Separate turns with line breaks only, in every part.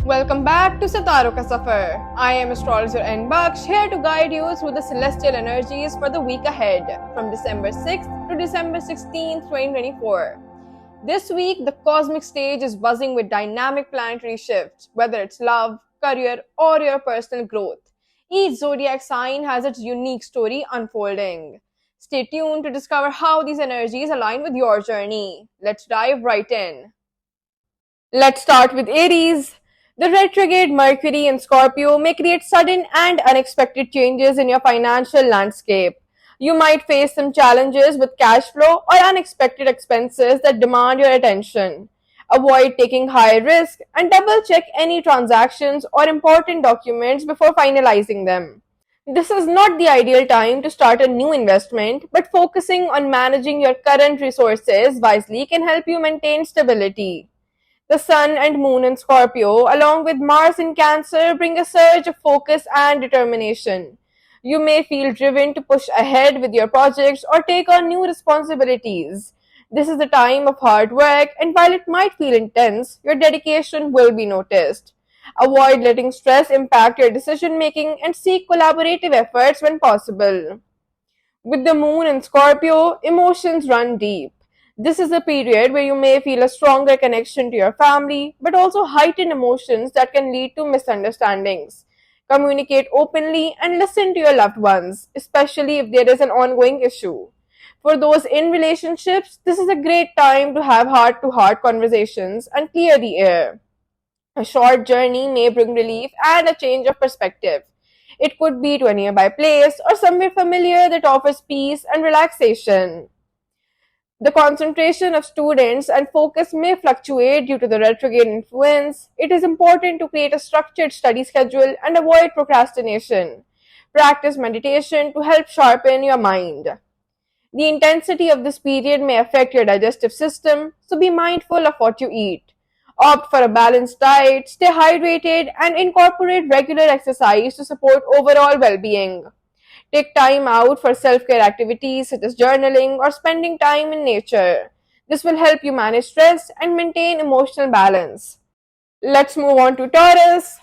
Welcome back to Sitaro Ka Safar. I am astrologer N. Baksh, here to guide you through the celestial energies for the week ahead, from December 6th to December 16th, 2024. This week, the cosmic stage is buzzing with dynamic planetary shifts, whether it's love, career, or your personal growth. Each zodiac sign has its unique story unfolding. Stay tuned to discover how these energies align with your journey. Let's dive right in. Let's start with Aries. The retrograde Mercury in Scorpio may create sudden and unexpected changes in your financial landscape. You might face some challenges with cash flow or unexpected expenses that demand your attention. Avoid taking high risk and double check any transactions or important documents before finalizing them. This is not the ideal time to start a new investment, but focusing on managing your current resources wisely can help you maintain stability. The Sun and Moon in Scorpio, along with Mars in Cancer, bring a surge of focus and determination. You may feel driven to push ahead with your projects or take on new responsibilities. This is a time of hard work, and while it might feel intense, your dedication will be noticed. Avoid letting stress impact your decision making and seek collaborative efforts when possible. With the moon in Scorpio, emotions run deep. This is a period where you may feel a stronger connection to your family, but also heightened emotions that can lead to misunderstandings. Communicate openly and listen to your loved ones, especially if there is an ongoing issue. For those in relationships, this is a great time to have heart to heart conversations and clear the air. A short journey may bring relief and a change of perspective. It could be to a nearby place or somewhere familiar that offers peace and relaxation. The concentration of students and focus may fluctuate due to the retrograde influence. It is important to create a structured study schedule and avoid procrastination. Practice meditation to help sharpen your mind. The intensity of this period may affect your digestive system, so be mindful of what you eat. Opt for a balanced diet, stay hydrated, and incorporate regular exercise to support overall well being. Take time out for self care activities such as journaling or spending time in nature. This will help you manage stress and maintain emotional balance. Let's move on to Taurus.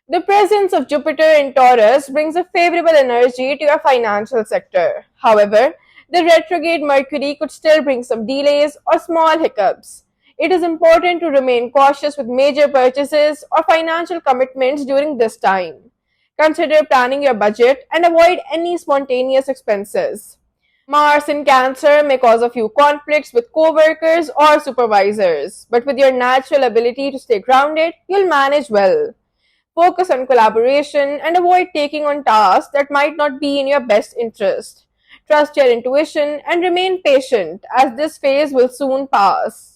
The presence of Jupiter in Taurus brings a favorable energy to your financial sector. However, the retrograde Mercury could still bring some delays or small hiccups. It is important to remain cautious with major purchases or financial commitments during this time. Consider planning your budget and avoid any spontaneous expenses. Mars in Cancer may cause a few conflicts with co-workers or supervisors, but with your natural ability to stay grounded, you'll manage well. Focus on collaboration and avoid taking on tasks that might not be in your best interest. Trust your intuition and remain patient, as this phase will soon pass.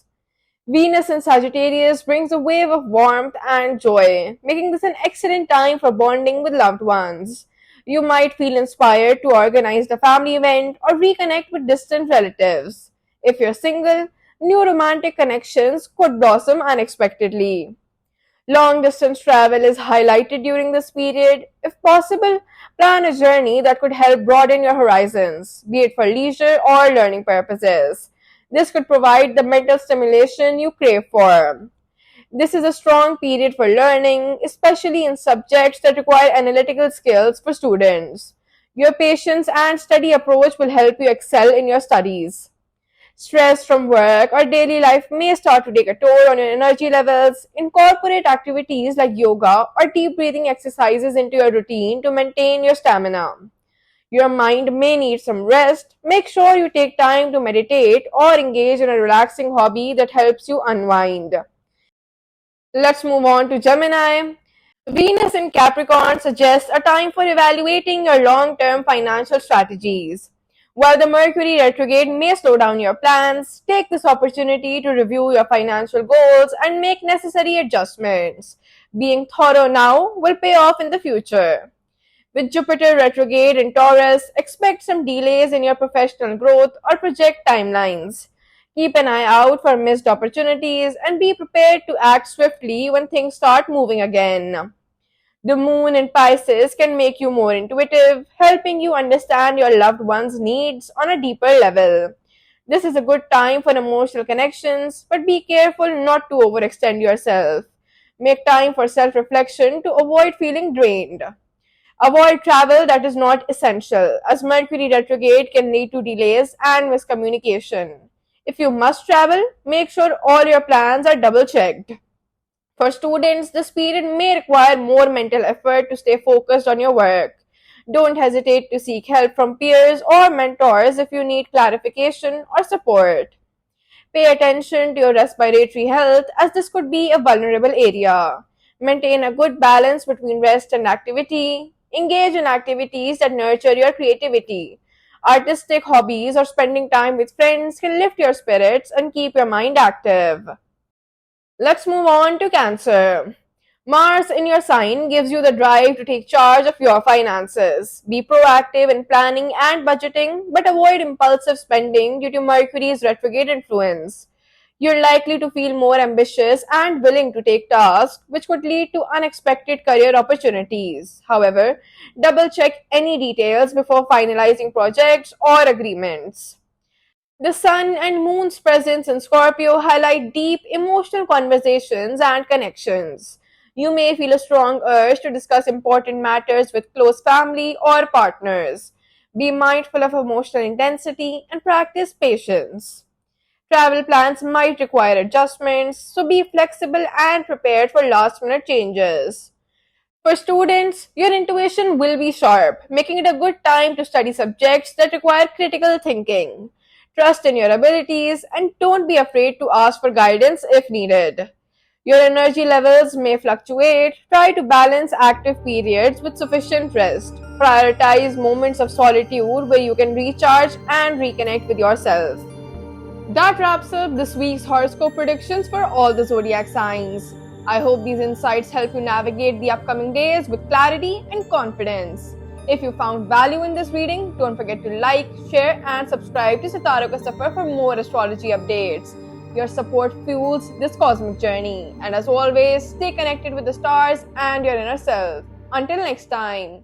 Venus in Sagittarius brings a wave of warmth and joy, making this an excellent time for bonding with loved ones. You might feel inspired to organize a family event or reconnect with distant relatives. If you're single, new romantic connections could blossom unexpectedly. Long distance travel is highlighted during this period. If possible, plan a journey that could help broaden your horizons, be it for leisure or learning purposes. This could provide the mental stimulation you crave for. This is a strong period for learning, especially in subjects that require analytical skills for students. Your patience and steady approach will help you excel in your studies. Stress from work or daily life may start to take a toll on your energy levels. Incorporate activities like yoga or deep breathing exercises into your routine to maintain your stamina. Your mind may need some rest. Make sure you take time to meditate or engage in a relaxing hobby that helps you unwind. Let's move on to Gemini. Venus in Capricorn suggests a time for evaluating your long-term financial strategies. While the Mercury retrograde may slow down your plans, take this opportunity to review your financial goals and make necessary adjustments. Being thorough now will pay off in the future. With Jupiter retrograde in Taurus, expect some delays in your professional growth or project timelines. Keep an eye out for missed opportunities and be prepared to act swiftly when things start moving again. The moon in Pisces can make you more intuitive, helping you understand your loved one's needs on a deeper level. This is a good time for emotional connections, but be careful not to overextend yourself. Make time for self reflection to avoid feeling drained. Avoid travel that is not essential, as Mercury retrograde can lead to delays and miscommunication. If you must travel, make sure all your plans are double checked. For students, this period may require more mental effort to stay focused on your work. Don't hesitate to seek help from peers or mentors if you need clarification or support. Pay attention to your respiratory health as this could be a vulnerable area. Maintain a good balance between rest and activity. Engage in activities that nurture your creativity. Artistic hobbies or spending time with friends can lift your spirits and keep your mind active. Let's move on to Cancer. Mars in your sign gives you the drive to take charge of your finances. Be proactive in planning and budgeting, but avoid impulsive spending due to Mercury's retrograde influence. You're likely to feel more ambitious and willing to take tasks, which could lead to unexpected career opportunities. However, double check any details before finalizing projects or agreements. The Sun and Moon's presence in Scorpio highlight deep emotional conversations and connections. You may feel a strong urge to discuss important matters with close family or partners. Be mindful of emotional intensity and practice patience. Travel plans might require adjustments, so be flexible and prepared for last minute changes. For students, your intuition will be sharp, making it a good time to study subjects that require critical thinking. Trust in your abilities and don't be afraid to ask for guidance if needed. Your energy levels may fluctuate. Try to balance active periods with sufficient rest. Prioritize moments of solitude where you can recharge and reconnect with yourself. That wraps up this week's horoscope predictions for all the zodiac signs. I hope these insights help you navigate the upcoming days with clarity and confidence. If you found value in this reading, don't forget to like, share, and subscribe to Sitaro Ka Safar for more astrology updates. Your support fuels this cosmic journey. And as always, stay connected with the stars and your inner self. Until next time.